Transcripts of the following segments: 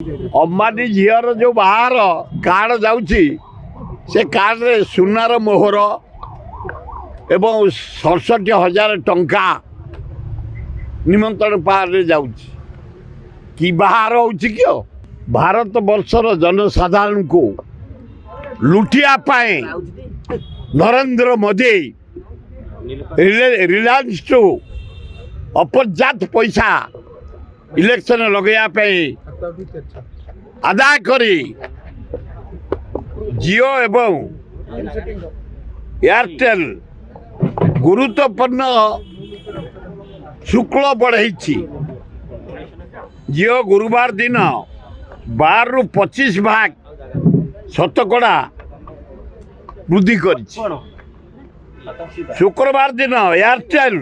अंबानी झीर जो बाहर कार्ड जाऊँगी से कार्ड रे सुनार मोहर एवं 67,000 टंका निमंत्रण पार जाऊँगी कि बाहर होची क्यों भारत वर्षर जनसाधारण को लुटिया पाए नरेंद्र मोदी रिलायंस टू अपरजात पैसा इलेक्शन लगे आदाय करी जियो एवं एयरटेल गुरुत्वपूर्ण शुक्ल बढ़ई जियो गुरुवार दिन 12 ରୁ 25 भाग शतकड़ा वृद्धि कर शुक्रवार दिन एयरटेल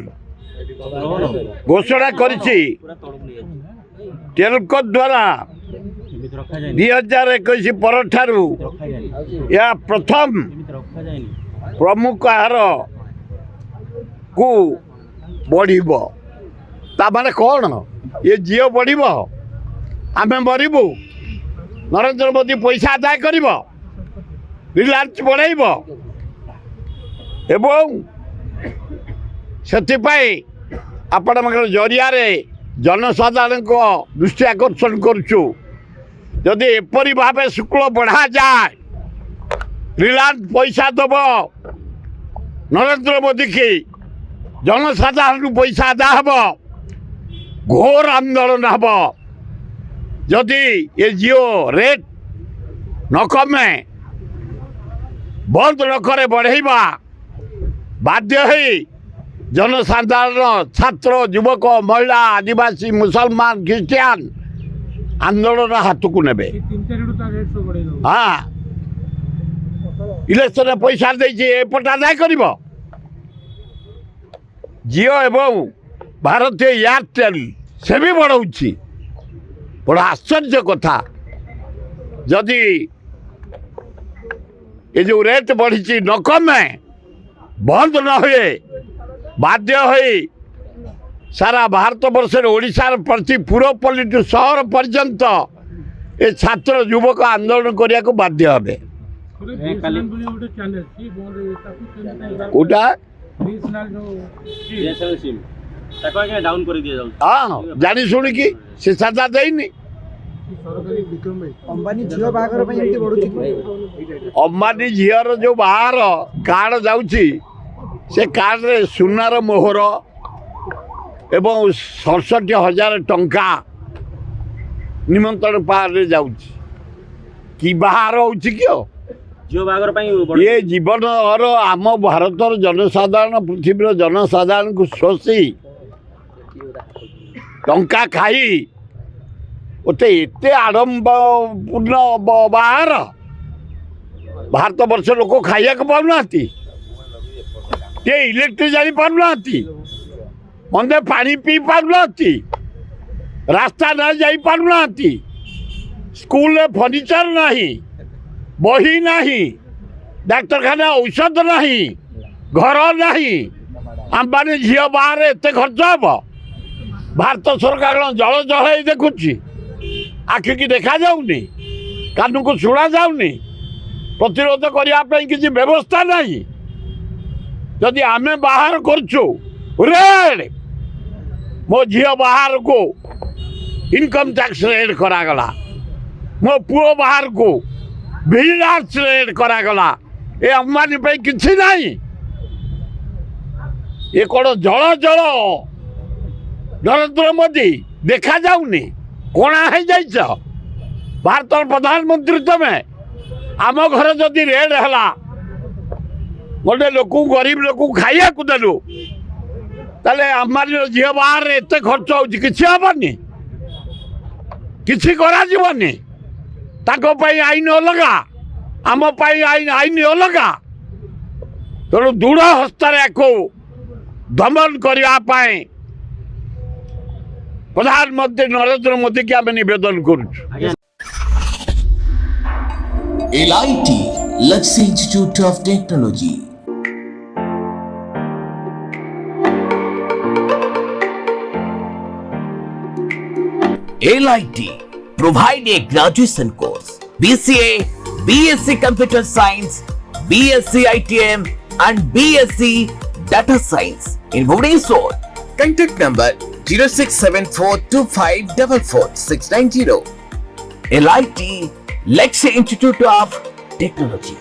घोषणा करिछि टेलको द्वारा 2021 परठारु या प्रथम प्रमुख आहार को बढ़िबो ता माने कौन ये जियो बढ़िबो आमे मरिबु नरेंद्र मोदी पैसा आदाय करिबो रिलायंस बढ़ाइबो एवं सेथिपाई आपण मगर जरिया रे जनसाधारण को दृष्टि आकर्षण करुचु जदि एपरी भावे शुक्ल बढ़ा जाए रिलायंस पैसा दब नरेंद्र मोदी की जनसाधारण पैसा अदा हम घोर आंदोलन हम जदि ये जियो रेट न कमे बंद न करे बढ़ेबा बाध्य है जनसाधारण छात्र युवक महिला आदिवासी मुसलमान ख्रिस्टियान आंदोलन हाथ को नेबे हाँ इलेक्शन पैसा एपट आदाय कर जियो एवं भारतीय एयरटेल से भी बढ़ाऊँगी बड़ा आश्चर्य कथा जदि ये जो रेट बढ़ी न कमे बंद न हुए बाध्य हो सारा भारत वर्ष ओडिशार प्रति पुरपल्ली टू सहर पर्यंत ए छात्र युवक आंदोलन करने को बाध्य हे कोटा हाँ जानी शुणिकी से सादा देनी अंबानी झीर जो बाहर कार्ड जाऊँगी से कार्ड रे सुनार मोहर एवं 67,000 टंका निमंत्रण पार जाऊँगी कि बाहर होची क्यों ये जीवन आम भारतर जनसाधारण पृथ्वी जनसाधारण को शोषी टंका खाई ओते एते आडंबरपूर्ण बाहर भारत वर्ष लोक खाइया पाऊना इलेक्ट्रिक जानी पारूना मंदे पानी पी पारूना रास्ता न जाई पारूना स्कूल फर्निचर नहीं बही नहीं डाक्तरखाना औषध नहीं घर नहीं अंबानी झील बाहर एत खर्च हम भारत सरकार जल जल देखुची आखि की देखा जाऊनी कान को शुणा जाऊनी प्रतिरोध करने किसी व्यवस्था नहीं जदि आमे बाहर करछु रेड मो झील बाहर को इनकम टैक्स रेड करागला मो पुओ बाहर को विजिलेंस रेड करागला ए अंबानी पे किसी नहीं ये कौन जल जल नरेंद्र मोदी देखा जाऊनी कोणा है जाइछ भारत प्रधानमंत्री तमें आम घर जदि रेड है गोटे लोक गरीब लोक खाइया को देलु ताले अंबानी झील बाहर एत खर्च होची किछि हबनी किछि करा जीवनी ताको पई आईन अलगा आम पई आईन अलगा तेणु दृढ़ हस्तर को दमन करने प्रधानमंत्री नरेंद्र मोदी की आम निवेदन करुँ LIT Luxury Institute of Technology LIT provide a graduation course, BCA, BSc Computer Science, BSc ITM and BSc Data Science in Bhubaneswar. Contact number 067425444690. LIT Lakshya Institute of Technology.